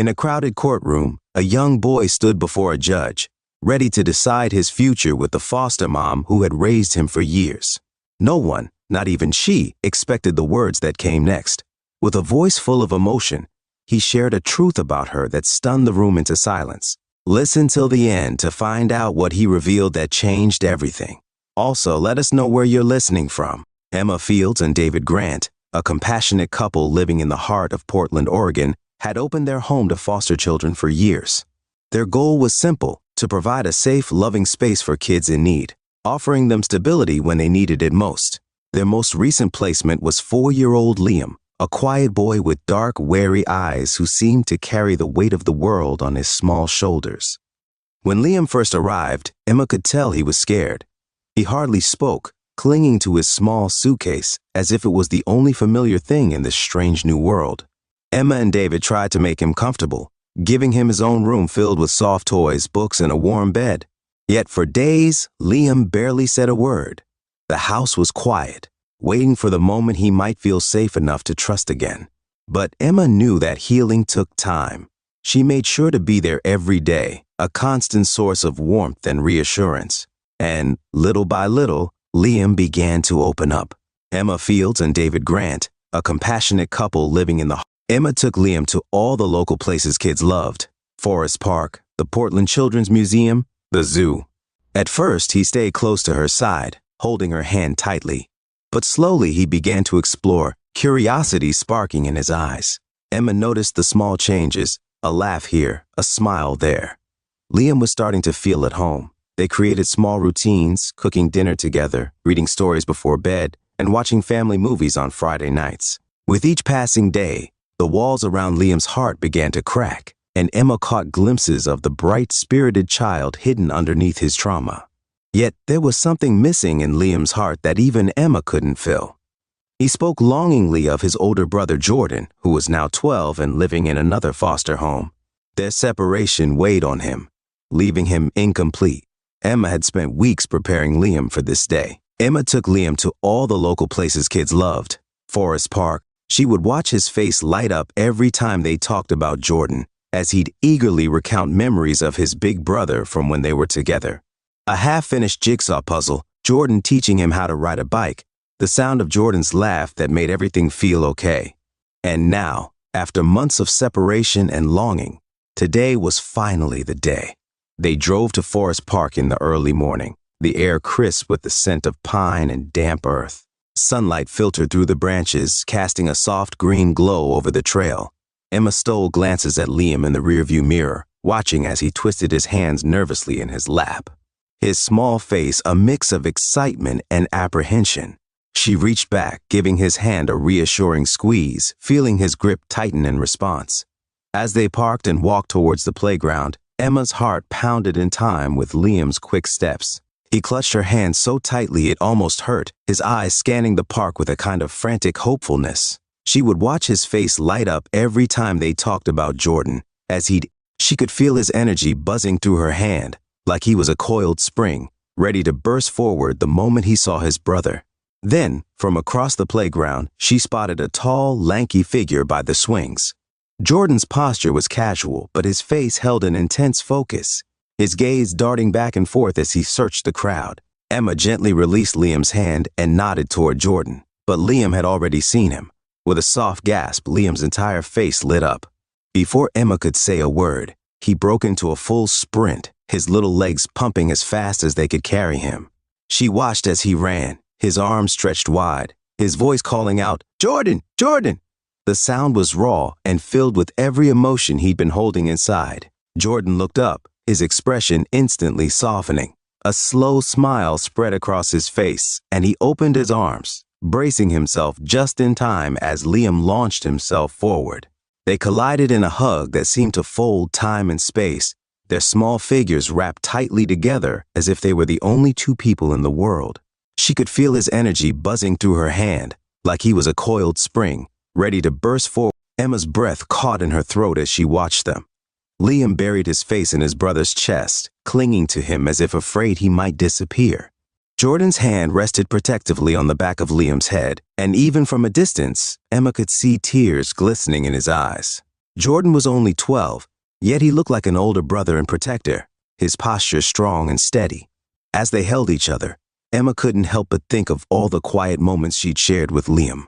In a crowded courtroom, a young boy stood before a judge, ready to decide his future with the foster mom who had raised him for years. No one, not even she, expected the words that came next. With a voice full of emotion, he shared a truth about her that stunned the room into silence. Listen till the end to find out what he revealed that changed everything. Also, let us know where you're listening from. Emma Fields and David Grant, a compassionate couple living in the heart of Portland, Oregon, had opened their home to foster children for years. Their goal was simple: to provide a safe, loving space for kids in need, offering them stability when they needed it most. Their most recent placement was 4-year-old Liam, a quiet boy with dark, wary eyes who seemed to carry the weight of the world on his small shoulders. When Liam first arrived, Emma could tell he was scared. He hardly spoke, clinging to his small suitcase as if it was the only familiar thing in this strange new world. Emma and David tried to make him comfortable, giving him his own room filled with soft toys, books, and a warm bed. Yet for days, Liam barely said a word. The house was quiet, waiting for the moment he might feel safe enough to trust again. But Emma knew that healing took time. She made sure to be there every day, a constant source of warmth and reassurance. And, little by little, Liam began to open up. Emma Fields and David Grant, a compassionate couple living in the Emma took Liam to all the local places kids loved: Forest Park, the Portland Children's Museum, the zoo. At first, he stayed close to her side, holding her hand tightly. But slowly he began to explore, curiosity sparking in his eyes. Emma noticed the small changes, a laugh here, a smile there. Liam was starting to feel at home. They created small routines, cooking dinner together, reading stories before bed, and watching family movies on Friday nights. With each passing day, the walls around Liam's heart began to crack, and Emma caught glimpses of the bright, spirited child hidden underneath his trauma. Yet there was something missing in Liam's heart that even Emma couldn't fill. He spoke longingly of his older brother Jordan, who was now 12 and living in another foster home. Their separation weighed on him, leaving him incomplete. Emma had spent weeks preparing Liam for this day. Emma took Liam to all the local places kids loved. Forest Park. She would watch his face light up every time they talked about Jordan, as he'd eagerly recount memories of his big brother from when they were together. A half-finished jigsaw puzzle, Jordan teaching him how to ride a bike, the sound of Jordan's laugh that made everything feel okay. And now, after months of separation and longing, today was finally the day. They drove to Forest Park in the early morning, the air crisp with the scent of pine and damp earth. Sunlight filtered through the branches, casting a soft green glow over the trail. Emma stole glances at Liam in the rearview mirror, watching as he twisted his hands nervously in his lap. His small face a mix of excitement and apprehension. She reached back, giving his hand a reassuring squeeze, feeling his grip tighten in response. As they parked and walked towards the playground, Emma's heart pounded in time with Liam's quick steps. He clutched her hand so tightly it almost hurt, his eyes scanning the park with a kind of frantic hopefulness. She would watch his face light up every time they talked about Jordan, she could feel his energy buzzing through her hand, like he was a coiled spring, ready to burst forward the moment he saw his brother. Then, from across the playground, she spotted a tall, lanky figure by the swings. Jordan's posture was casual, but his face held an intense focus, his gaze darting back and forth as he searched the crowd. Emma gently released Liam's hand and nodded toward Jordan, but Liam had already seen him. With a soft gasp, Liam's entire face lit up. Before Emma could say a word, he broke into a full sprint, his little legs pumping as fast as they could carry him. She watched as he ran, his arms stretched wide, his voice calling out, "Jordan! Jordan!" The sound was raw and filled with every emotion he'd been holding inside. Jordan looked up, his expression instantly softening. A slow smile spread across his face, and he opened his arms, bracing himself just in time as Liam launched himself forward. They collided in a hug that seemed to fold time and space, their small figures wrapped tightly together as if they were the only two people in the world. She could feel his energy buzzing through her hand, like he was a coiled spring, ready to burst forward. Emma's breath caught in her throat as she watched them. Liam buried his face in his brother's chest, clinging to him as if afraid he might disappear. Jordan's hand rested protectively on the back of Liam's head, and even from a distance, Emma could see tears glistening in his eyes. Jordan was only 12, yet he looked like an older brother and protector, his posture strong and steady. As they held each other, Emma couldn't help but think of all the quiet moments she'd shared with Liam.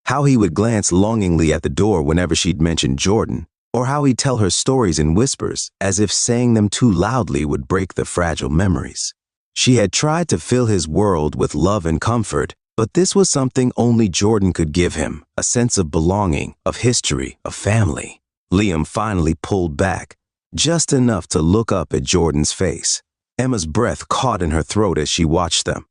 How he would glance longingly at the door whenever she'd mention Jordan, or how he'd tell her stories in whispers, as if saying them too loudly would break the fragile memories. She had tried to fill his world with love and comfort, but this was something only Jordan could give him, a sense of belonging, of history, of family. Liam finally pulled back, just enough to look up at Jordan's face. Emma's breath caught in her throat as she watched them.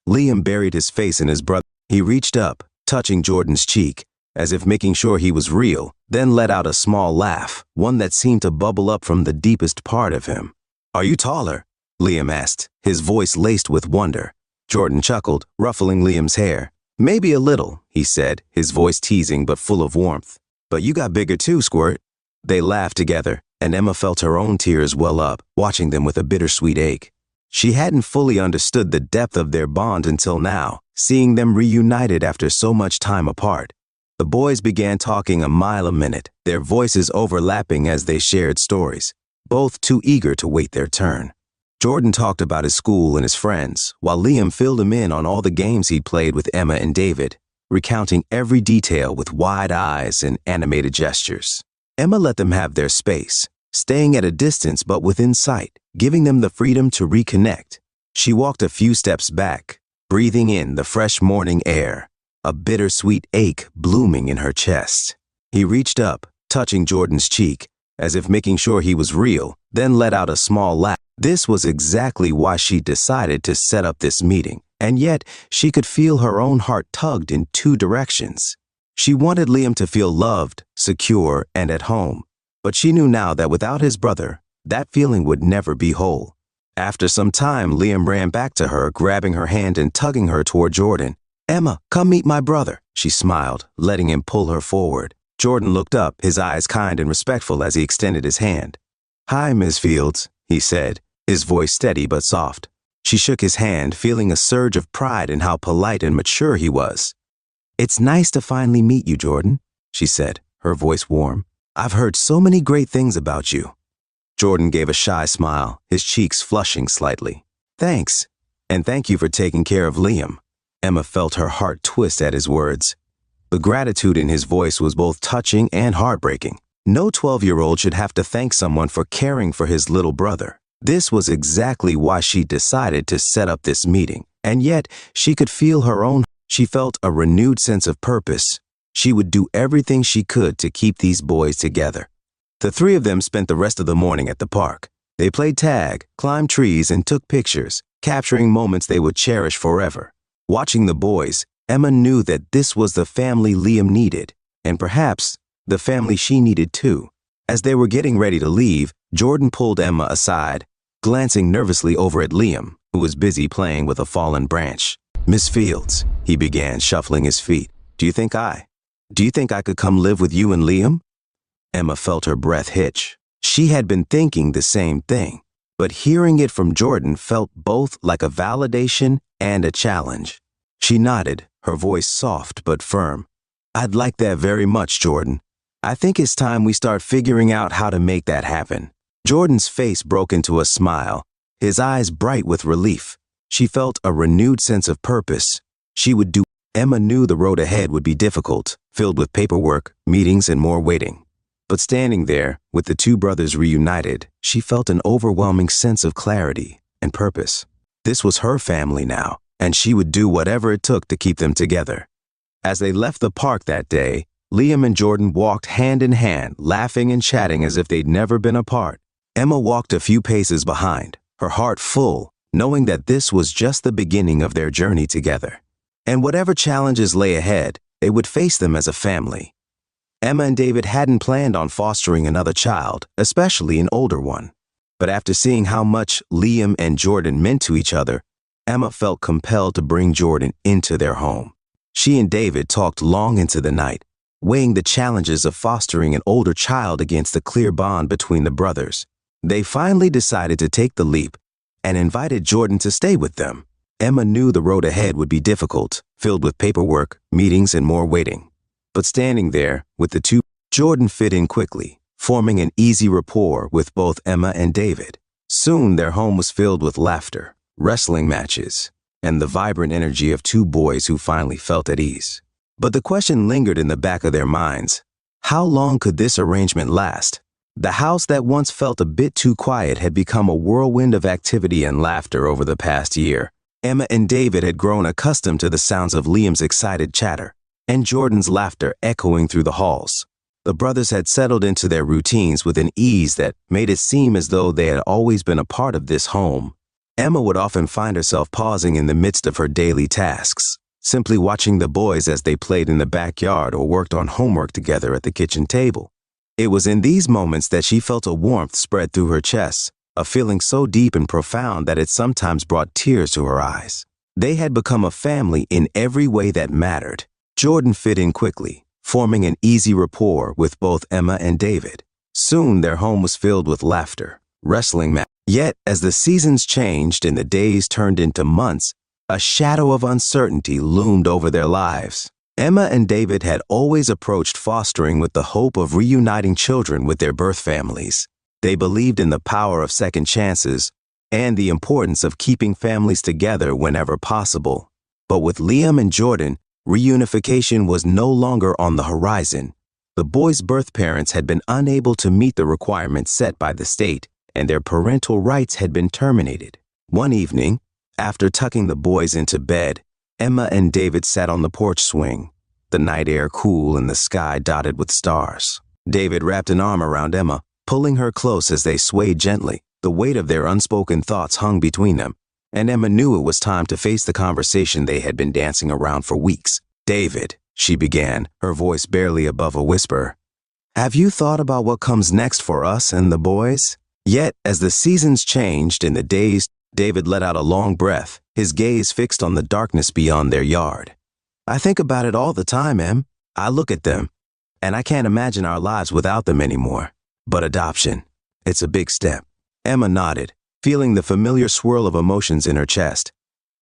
Liam buried his face in his brother. He reached up, touching Jordan's cheek, as if making sure he was real, then let out a small laugh, one that seemed to bubble up from the deepest part of him. "Are you taller?" Liam asked, his voice laced with wonder. Jordan chuckled, ruffling Liam's hair. "Maybe a little," he said, his voice teasing but full of warmth. "But you got bigger too, Squirt." They laughed together, and Emma felt her own tears well up, watching them with a bittersweet ache. She hadn't fully understood the depth of their bond until now, seeing them reunited after so much time apart. The boys began talking a mile a minute, their voices overlapping as they shared stories, both too eager to wait their turn. Jordan talked about his school and his friends, while Liam filled him in on all the games he'd played with Emma and David, recounting every detail with wide eyes and animated gestures. Emma let them have their space, staying at a distance but within sight, giving them the freedom to reconnect. She walked a few steps back, breathing in the fresh morning air, a bittersweet ache blooming in her chest. He reached up, touching Jordan's cheek, as if making sure he was real, then let out a small laugh. This was exactly why she decided to set up this meeting, and yet she could feel her own heart tugged in two directions. She wanted Liam to feel loved, secure, and at home, but she knew now that without his brother, that feeling would never be whole. After some time, Liam ran back to her, grabbing her hand and tugging her toward Jordan. "Emma, come meet my brother," she smiled, letting him pull her forward. Jordan looked up, his eyes kind and respectful as he extended his hand. "Hi, Miss Fields," he said, his voice steady but soft. She shook his hand, feeling a surge of pride in how polite and mature he was. "It's nice to finally meet you, Jordan," she said, her voice warm. "I've heard so many great things about you." Jordan gave a shy smile, his cheeks flushing slightly. "Thanks, and thank you for taking care of Liam." Emma felt her heart twist at his words. The gratitude in his voice was both touching and heartbreaking. No 12-year-old should have to thank someone for caring for his little brother. This was exactly why she decided to set up this meeting, and yet she could feel her own. She felt a renewed sense of purpose. She would do everything she could to keep these boys together. The three of them spent the rest of the morning at the park. They played tag, climbed trees, and took pictures, capturing moments they would cherish forever. Watching the boys, Emma knew that this was the family Liam needed, and perhaps the family she needed too. As they were getting ready to leave, Jordan pulled Emma aside, glancing nervously over at Liam, who was busy playing with a fallen branch. "Miss Fields," he began, shuffling his feet, Do you think I could come live with you and Liam?" Emma felt her breath hitch. She had been thinking the same thing, but hearing it from Jordan felt both like a validation and a challenge. She nodded, her voice soft but firm. "I'd like that very much, Jordan. I think it's time we start figuring out how to make that happen." Jordan's face broke into a smile, his eyes bright with relief. She felt a renewed sense of purpose. She would do. Emma knew the road ahead would be difficult, filled with paperwork, meetings, and more waiting. But standing there, with the two brothers reunited, she felt an overwhelming sense of clarity and purpose. This was her family now, and she would do whatever it took to keep them together. As they left the park that day, Liam and Jordan walked hand in hand, laughing and chatting as if they'd never been apart. Emma walked a few paces behind, her heart full, knowing that this was just the beginning of their journey together. And whatever challenges lay ahead, they would face them as a family. Emma and David hadn't planned on fostering another child, especially an older one. But after seeing how much Liam and Jordan meant to each other, Emma felt compelled to bring Jordan into their home. She and David talked long into the night, weighing the challenges of fostering an older child against the clear bond between the brothers. They finally decided to take the leap and invited Jordan to stay with them. Emma knew the road ahead would be difficult, filled with paperwork, meetings, and more waiting. But standing there, with the two, Jordan fit in quickly, forming an easy rapport with both Emma and David. Soon their home was filled with laughter, wrestling matches, and the vibrant energy of two boys who finally felt at ease. But the question lingered in the back of their minds: how long could this arrangement last? The house that once felt a bit too quiet had become a whirlwind of activity and laughter over the past year. Emma and David had grown accustomed to the sounds of Liam's excited chatter and Jordan's laughter echoing through the halls. The brothers had settled into their routines with an ease that made it seem as though they had always been a part of this home. Emma would often find herself pausing in the midst of her daily tasks, simply watching the boys as they played in the backyard or worked on homework together at the kitchen table. It was in these moments that she felt a warmth spread through her chest, a feeling so deep and profound that it sometimes brought tears to her eyes. They had become a family in every way that mattered. Jordan fit in quickly, forming an easy rapport with both Emma and David. Soon their home was filled with laughter, wrestling matches. Yet, as the seasons changed and the days turned into months, a shadow of uncertainty loomed over their lives. Emma and David had always approached fostering with the hope of reuniting children with their birth families. They believed in the power of second chances and the importance of keeping families together whenever possible. But with Liam and Jordan, reunification was no longer on the horizon. The boys' birth parents had been unable to meet the requirements set by the state, and their parental rights had been terminated. One evening, after tucking the boys into bed, Emma and David sat on the porch swing, the night air cool and the sky dotted with stars. David wrapped an arm around Emma, pulling her close as they swayed gently. The weight of their unspoken thoughts hung between them, and Emma knew it was time to face the conversation they had been dancing around for weeks. "David," she began, her voice barely above a whisper, "have you thought about what comes next for us and the boys?" Yet, as the seasons changed and the days, David let out a long breath, his gaze fixed on the darkness beyond their yard. "I think about it all the time, Em. I look at them, and I can't imagine our lives without them anymore. But adoption, it's a big step." Emma nodded, feeling the familiar swirl of emotions in her chest.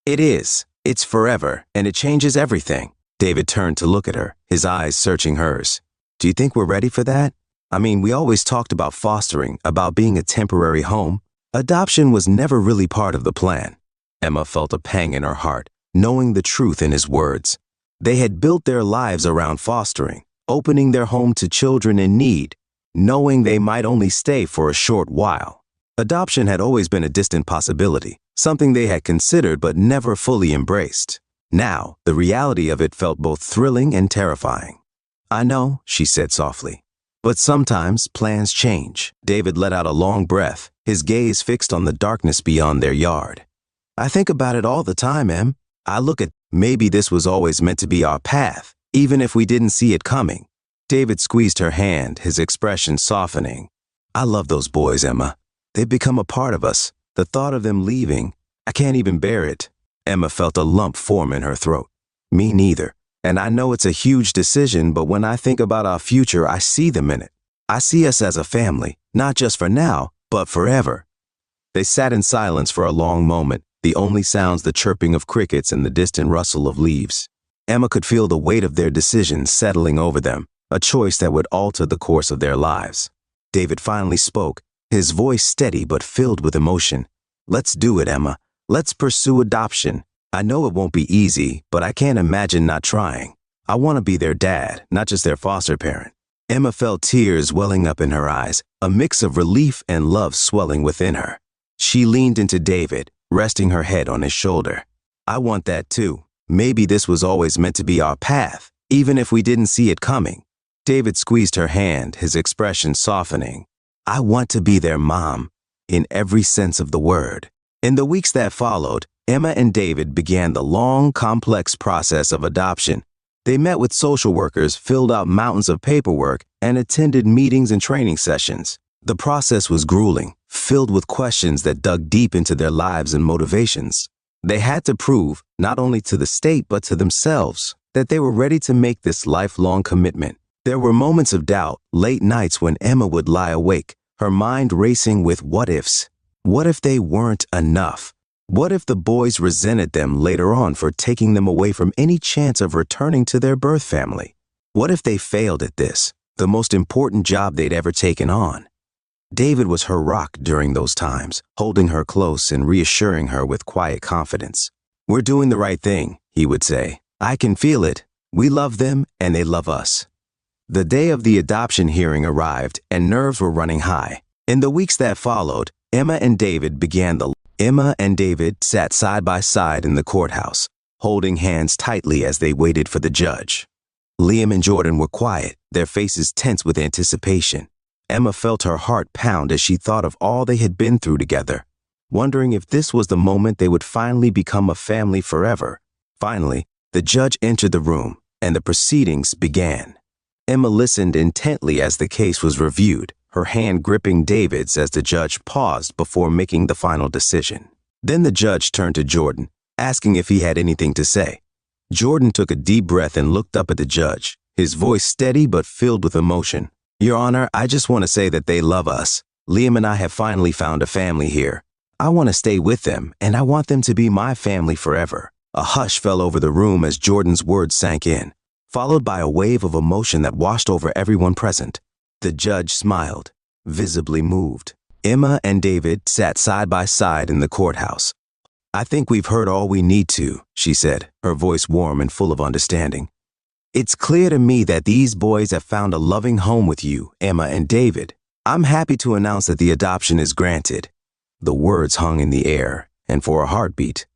"It is. It's forever, and it changes everything." David turned to look at her, his eyes searching hers. "Do you think we're ready for that? I mean, we always talked about fostering, about being a temporary home. Adoption was never really part of the plan." Emma felt a pang in her heart, knowing the truth in his words. They had built their lives around fostering, opening their home to children in need, knowing they might only stay for a short while. Adoption had always been a distant possibility, something they had considered but never fully embraced. Now, the reality of it felt both thrilling and terrifying. "I know," she said softly, "but sometimes plans change." David let out a long breath, his gaze fixed on the darkness beyond their yard. "I think about it all the time, Em. I look at maybe this was always meant to be our path, even if we didn't see it coming." David squeezed her hand, his expression softening. "I love those boys, Emma. They've become a part of us. The thought of them leaving, I can't even bear it." Emma felt a lump form in her throat. "Me neither. And I know it's a huge decision, but when I think about our future, I see them in it. I see us as a family, not just for now, but forever." They sat in silence for a long moment, the only sounds the chirping of crickets and the distant rustle of leaves. Emma could feel the weight of their decision settling over them, a choice that would alter the course of their lives. David finally spoke, his voice steady but filled with emotion. "Let's do it, Emma. Let's pursue adoption. I know it won't be easy, but I can't imagine not trying. I want to be their dad, not just their foster parent." Emma felt tears welling up in her eyes, a mix of relief and love swelling within her. She leaned into David, resting her head on his shoulder. "I want that too. Maybe this was always meant to be our path, even if we didn't see it coming." David squeezed her hand, his expression softening. "I want to be their mom, in every sense of the word." In the weeks that followed, Emma and David began the long, complex process of adoption. They met with social workers, filled out mountains of paperwork, and attended meetings and training sessions. The process was grueling, filled with questions that dug deep into their lives and motivations. They had to prove, not only to the state but to themselves, that they were ready to make this lifelong commitment. There were moments of doubt, late nights when Emma would lie awake, her mind racing with what-ifs. What if they weren't enough? What if the boys resented them later on for taking them away from any chance of returning to their birth family? What if they failed at this? the most important job they'd ever taken on. David was her rock during those times, holding her close and reassuring her with quiet confidence. "We're doing the right thing," he would say. "I can feel it. We love them and they love us." The day of the adoption hearing arrived and nerves were running high. In the weeks that followed, Emma and David sat side by side in the courthouse, holding hands tightly as they waited for the judge. Liam and Jordan were quiet, their faces tense with anticipation. Emma felt her heart pound as she thought of all they had been through together, wondering if this was the moment they would finally become a family forever. Finally, the judge entered the room, and the proceedings began. Emma listened intently as the case was reviewed, her hand gripping David's as the judge paused before making the final decision. Then the judge turned to Jordan, asking if he had anything to say. Jordan took a deep breath and looked up at the judge, his voice steady but filled with emotion. "Your Honor, I just want to say that they love us. Liam and I have finally found a family here. I want to stay with them, and I want them to be my family forever." A hush fell over the room as Jordan's words sank in, followed by a wave of emotion that washed over everyone present. The judge smiled, visibly moved. Emma and David sat side by side in the courthouse. "I think we've heard all we need to," she said, her voice warm and full of understanding. "It's clear to me that these boys have found a loving home with you, Emma and David. I'm happy to announce that the adoption is granted." The words hung in the air, and for a heartbeat,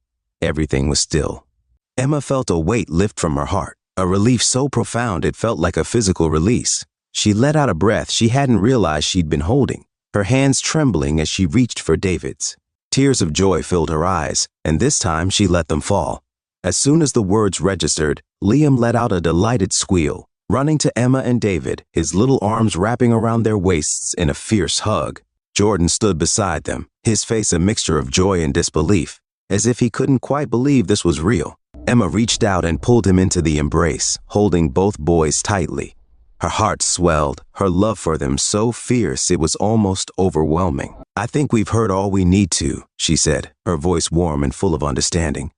everything was still. Emma felt a weight lift from her heart, a relief so profound it felt like a physical release. She let out a breath she hadn't realized she'd been holding, her hands trembling as she reached for David's. Tears of joy filled her eyes, and this time she let them fall. As soon as the words registered, Liam let out a delighted squeal, running to Emma and David, his little arms wrapping around their waists in a fierce hug. Jordan stood beside them, his face a mixture of joy and disbelief, as if he couldn't quite believe this was real. Emma reached out and pulled him into the embrace, holding both boys tightly. Her heart swelled, her love for them so fierce it was almost overwhelming. "I think we've heard all we need to," she said, her voice warm and full of understanding.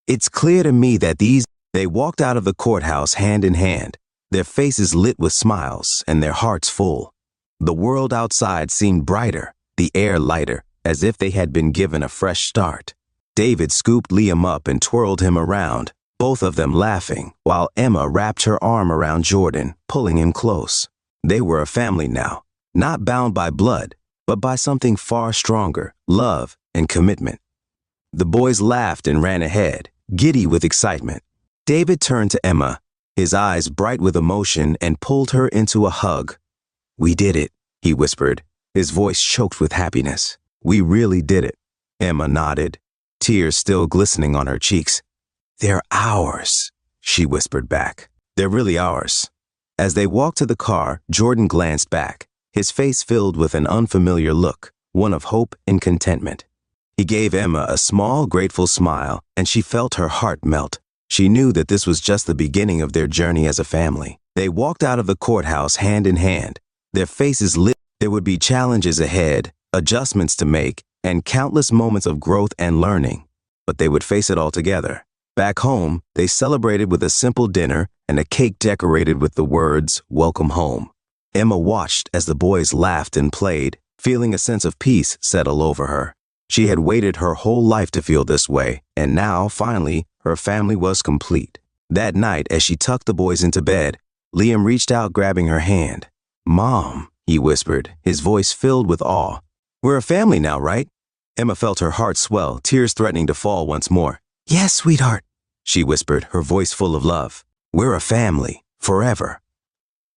"It's clear to me that these..." They walked out of the courthouse hand in hand, their faces lit with smiles and their hearts full. The world outside seemed brighter, the air lighter, as if they had been given a fresh start. David scooped Liam up and twirled him around, both of them laughing, while Emma wrapped her arm around Jordan, pulling him close. They were a family now, not bound by blood, but by something far stronger, love and commitment. The boys laughed and ran ahead, giddy with excitement. David turned to Emma, his eyes bright with emotion, and pulled her into a hug. "We did it," he whispered, his voice choked with happiness. "We really did it." Emma nodded, tears still glistening on her cheeks. "They're ours," she whispered back. "They're really ours." As they walked to the car, Jordan glanced back, his face filled with an unfamiliar look, one of hope and contentment. He gave Emma a small, grateful smile, and she felt her heart melt. She knew that this was just the beginning of their journey as a family. They walked out of the courthouse hand in hand, their faces lit. There would be challenges ahead, adjustments to make, and countless moments of growth and learning, but they would face it all together. Back home, they celebrated with a simple dinner and a cake decorated with the words, "Welcome home." Emma watched as the boys laughed and played, feeling a sense of peace settle over her. She had waited her whole life to feel this way, and now, finally, her family was complete. That night, as she tucked the boys into bed, Liam reached out, grabbing her hand. "Mom," he whispered, his voice filled with awe. "We're a family now, right?" Emma felt her heart swell, tears threatening to fall once more. "Yes, sweetheart," she whispered, her voice full of love. "We're a family, forever."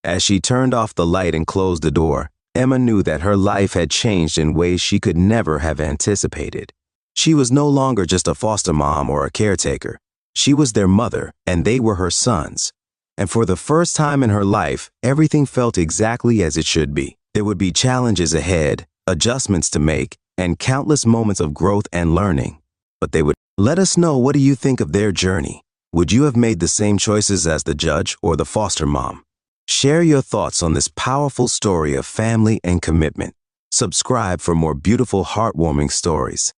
As she turned off the light and closed the door, Emma knew that her life had changed in ways she could never have anticipated. She was no longer just a foster mom or a caretaker. She was their mother, and they were her sons. And for the first time in her life, everything felt exactly as it should be. There would be challenges ahead, adjustments to make, and countless moments of growth and learning. But they would. Let us know, what do you think of their journey? Would you have made the same choices as the judge or the foster mom? Share your thoughts on this powerful story of family and commitment. Subscribe for more beautiful, heartwarming stories.